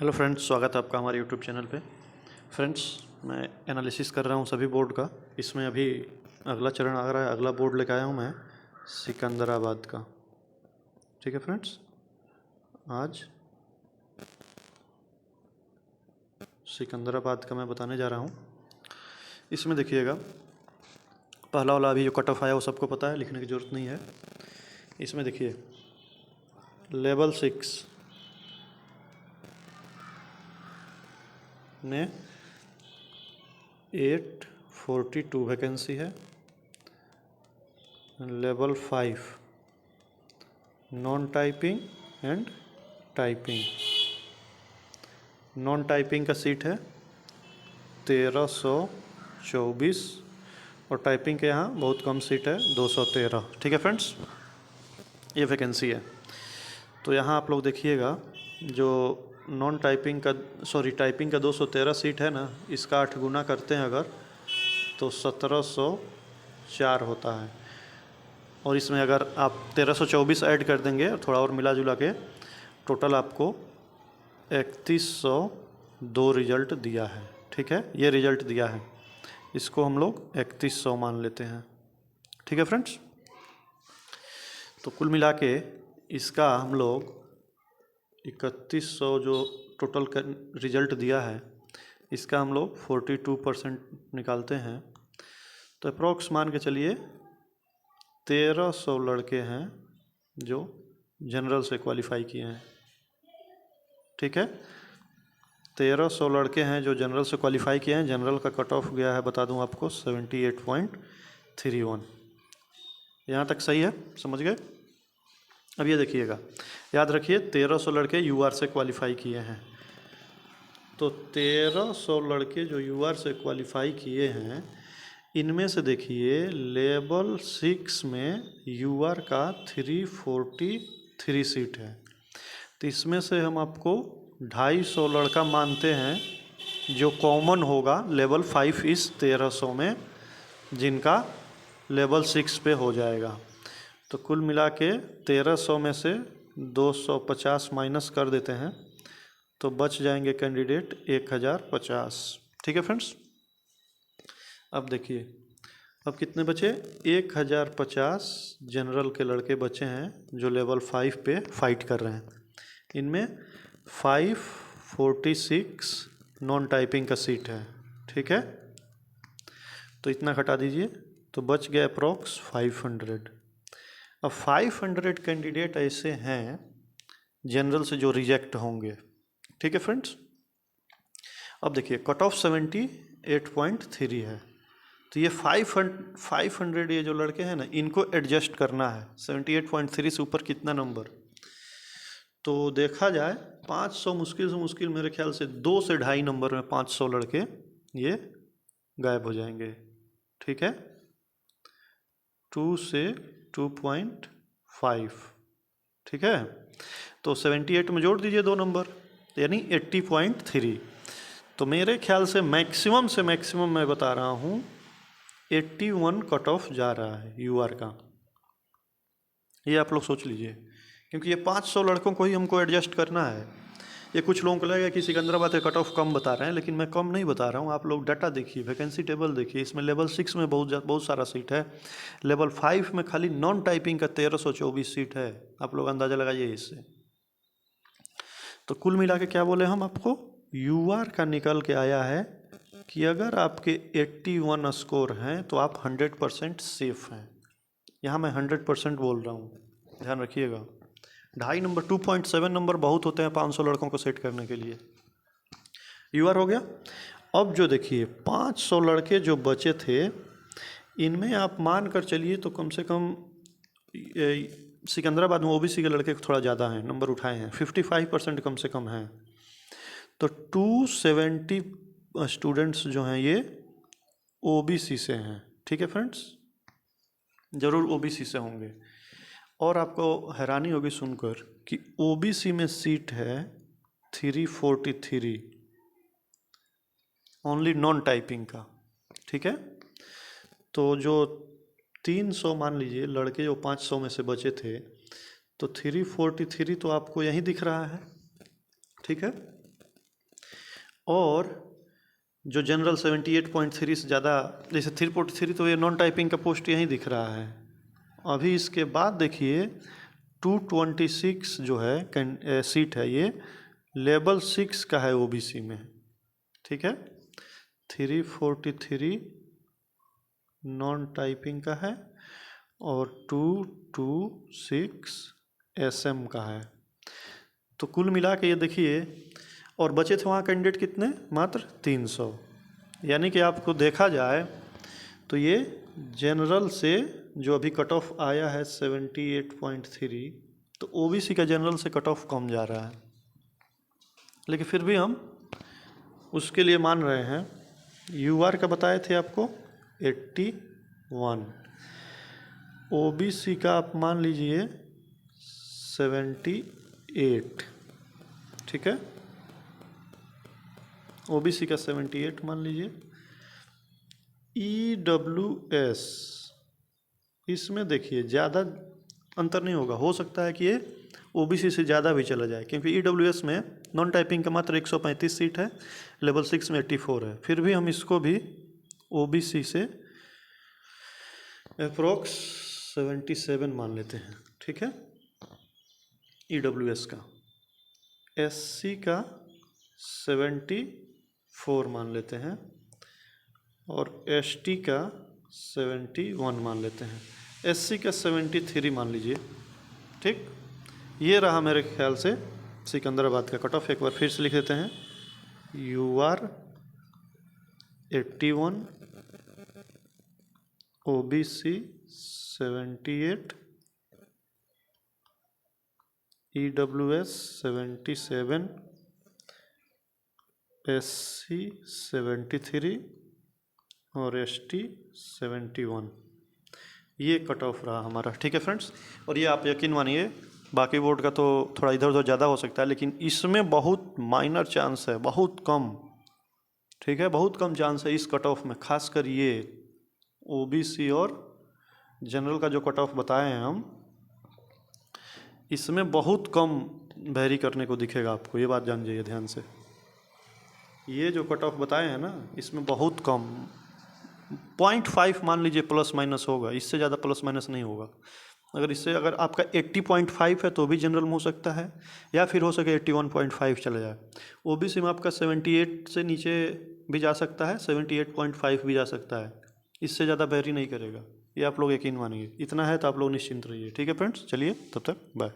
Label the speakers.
Speaker 1: Hello friends, स्वागत है आपका हमारे यूट्यूब चैनल पे। फ्रेंड्स, मैं एनालिसिस कर रहा हूँ सभी बोर्ड का। इसमें अभी अगला चरण आ रहा है, अगला बोर्ड लेकर आया हूँ मैं सिकंदराबाद का। ठीक है फ्रेंड्स, आज सिकंदराबाद का मैं बताने जा रहा हूँ। इसमें देखिएगा, पहला वाला अभी जो कट ऑफ आया वो सबको पता है, लिखने की ज़रूरत नहीं है। इसमें देखिए लेवल 6 में 842 वैकेंसी है। Level 5 non typing and typing. Non typing का सीट है 1324 और टाइपिंग के यहाँ बहुत कम सीट है 213। ठीक है फ्रेंड्स, ये वैकेंसी है। तो यहाँ आप लोग देखिएगा, जो नॉन टाइपिंग का टाइपिंग का 213 सीट है ना, इसका 8 गुना करते हैं अगर तो 1704 होता है। और इसमें अगर आप 1324 ऐड कर देंगे थोड़ा और मिला जुला के, टोटल आपको 3102 रिजल्ट दिया है। ठीक है, ये रिजल्ट दिया है, इसको हम लोग 3100 मान लेते हैं। ठीक है फ्रेंड्स, तो कुल मिला के इसका हम लोग 3100 जो टोटल का रिजल्ट दिया है, इसका हम लोग 42% निकालते हैं तो अप्रॉक्स मान के चलिए 1300 लड़के हैं जो जनरल से क्वालिफाई किए हैं। ठीक है, 1300 लड़के हैं जो जनरल से क्वालिफाई किए हैं। जनरल का कट ऑफ गया है, बता दूं आपको, 78.31। यहाँ तक सही है, समझ गए। अब ये देखिएगा, याद रखिए 1300 लड़के यूआर से क्वालिफाई किए हैं। तो 1300 लड़के जो यूआर से क्वालिफाई किए हैं, इनमें से देखिए लेवल 6 में यूआर का 343 सीट है। तो इसमें से हम आपको 250 लड़का मानते हैं जो कॉमन होगा लेवल 5 इस 1300 में, जिनका लेवल 6 पे हो जाएगा। तो कुल मिला के 1300 में से 250 माइनस कर देते हैं तो बच जाएंगे कैंडिडेट 1050। ठीक है फ्रेंड्स, अब देखिए, अब कितने बचे? 1050 जनरल के लड़के बचे हैं जो लेवल 5 पे फाइट कर रहे हैं। इनमें 546 नॉन टाइपिंग का सीट है। ठीक है, तो इतना घटा दीजिए तो बच गया अप्रॉक्स 500। अब 500 कैंडिडेट ऐसे हैं जनरल से जो रिजेक्ट होंगे। ठीक है फ्रेंड्स, अब देखिए कट ऑफ 78.3 है। तो ये 500 ये जो लड़के हैं ना, इनको एडजस्ट करना है 78.3 से ऊपर कितना नंबर। तो देखा जाए 500 मुश्किल से मुश्किल, मेरे ख्याल से 2 से 2.5 नंबर में 500 लड़के ये गायब हो जाएंगे। ठीक है, 2 से 2.5। ठीक है, तो 78 में जोड़ दीजिए 2 नंबर, यानी 80.3। तो मेरे ख्याल से मैक्सिमम मैं बता रहा हूँ 81 कट ऑफ जा रहा है यूआर का। ये आप लोग सोच लीजिए, क्योंकि ये 500 लड़कों को ही हमको एडजस्ट करना है। ये कुछ लोगों को लगेगा कि सिकंदराबाद के कट ऑफ कम बता रहे हैं, लेकिन मैं कम नहीं बता रहा हूँ। आप लोग डाटा देखिए, वैकेंसी टेबल देखिए, इसमें लेवल 6 में बहुत सारा सीट है। लेवल 5 में खाली नॉन टाइपिंग का 1324 सीट है। आप लोग अंदाज़ा लगाइए इससे। तो कुल मिला के क्या बोले हम आपको, यूआर का निकल के आया है कि अगर आपके 81 स्कोर हैं तो आप 100% सेफ हैं। यहाँ मैं 100% बोल रहा हूँ, ध्यान रखिएगा। 2.5 नंबर 2.7 नंबर बहुत होते हैं 500 लड़कों को सेट करने के लिए। यूआर हो गया। अब जो देखिए 500 लड़के जो बचे थे, इनमें आप मान कर चलिए तो कम से कम सिकंदराबाद में ओबीसी के लड़के थोड़ा ज़्यादा हैं, नंबर उठाए हैं, 55% कम से कम हैं। तो 270 स्टूडेंट्स जो हैं ये ओबीसी से हैं। ठीक है फ्रेंड्स, ज़रूर ओबीसी से होंगे। और आपको हैरानी होगी सुनकर कि ओबीसी में सीट है 343 ओनली नॉन टाइपिंग का। ठीक है, तो जो 300 मान लीजिए लड़के जो 500 में से बचे थे, तो 343 तो आपको यहीं दिख रहा है। ठीक है, और जो जनरल 78.3 से ज़्यादा, जैसे 343 तो ये नॉन टाइपिंग का पोस्ट यहीं दिख रहा है। अभी इसके बाद देखिए 226 जो है सीट है, ये लेवल 6 का है ओबीसी में, ठीक है। 343 नॉन टाइपिंग का है और 226 एसएम का है। तो कुल मिला के ये देखिए, और बचे थे वहाँ कैंडिडेट कितने, मात्र 300। यानी कि आपको देखा जाए तो ये जनरल से जो अभी कट ऑफ आया है 78.3, तो ओबीसी का जनरल से कट ऑफ कम जा रहा है, लेकिन फिर भी हम उसके लिए मान रहे हैं। यूआर का बताए थे आपको 81, ओबीसी का आप मान लीजिए 78, ठीक है। ओबीसी का 78 मान लीजिए। ईडब्ल्यूएस, इसमें देखिए ज़्यादा अंतर नहीं होगा, हो सकता है कि ये ओबीसी से ज़्यादा भी चला जाए, क्योंकि ईडब्ल्यूएस में नॉन टाइपिंग का मात्र 135 सीट है, लेवल 6 में 84 है। फिर भी हम इसको भी ओबीसी से अप्रोक्स 77 मान लेते हैं, ठीक है, ईडब्ल्यूएस का। एससी का 74 मान लेते हैं और एसटी का 71 मान लेते हैं। एससी का 73 मान लीजिए, ठीक। ये रहा मेरे ख्याल से सिकंदराबाद का कट ऑफ। एक बार फिर से लिख देते हैं, यूआर 81, ओबीसी 78, ईडब्ल्यूएस 77, एससी 73 और एसटी 71। ये कट ऑफ रहा हमारा, ठीक है फ्रेंड्स। और ये आप यकीन मानिए, बाकी बोर्ड का तो थोड़ा इधर उधर ज़्यादा हो सकता है, लेकिन इसमें बहुत माइनर चांस है, बहुत कम, ठीक है, बहुत कम चांस है इस कट ऑफ में। खासकर ये ओबीसी और जनरल का जो कट ऑफ बताए हैं हम, इसमें बहुत कम वेरी करने को दिखेगा आपको, ये बात जान जाइए ध्यान से। ये जो कट ऑफ बताए हैं ना, इसमें बहुत कम 0.5 मान लीजिए प्लस माइनस होगा, इससे ज़्यादा प्लस माइनस नहीं होगा। अगर आपका 80.5 है तो भी जनरल में हो सकता है, या फिर हो सके 81.5 चला जाए। ओबीसी में आपका 78 से नीचे भी जा सकता है, 78.5 भी जा सकता है, इससे ज़्यादा वेरी नहीं करेगा, ये आप लोग यकीन मानिए। इतना है तो आप लोग निश्चिंत रहिए, ठीक है फ्रेंड्स। चलिए तब तक बाय।